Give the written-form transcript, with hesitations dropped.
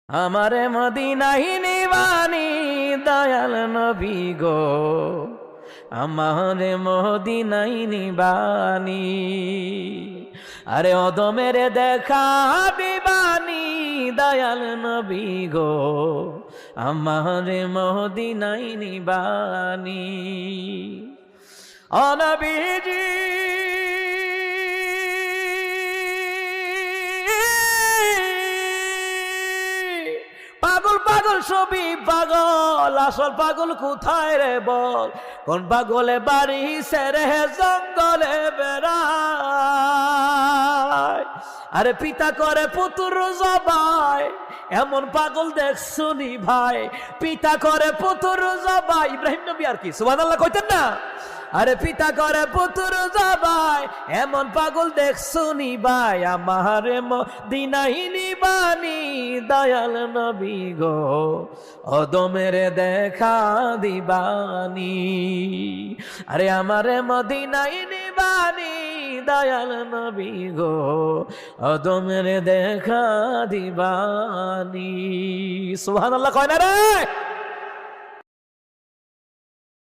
আমারে মদিনায় নিবানি দয়াল নবী গো, আমারে মদিনায় নিবানি। আরে অদমের দেখা দিবানি দয়াল নবী গো, আমারে মদিনায় নিবানি। ও নবীজি পাগল পাগল সবই পাগল, আসল পাগল কোথায় রে বল? কোন পাগলে বাড়ি সেরে জঙ্গলে বেড়ায়? আরে পিতা করে পুত্র জবাই, এমন পাগল দেখছুনি ভাই? পিতা করে পুত্র জবাই, ইব্রাহিম নবী আর কি সুবহানাল্লাহ কইতেন না? আরে পিতা করে পুত্র জবাই, এমন পাগল দেখছুনি ভাই? আমারে মদিনায় নিবানি দয়াল নবী গো, অদমের দেখা দিবানি। আরে আমারে মদিনায় নিবানি দয়াল নবী গো, অদমের দেখা দিবানি। সুবহানাল্লাহ কয় না রে?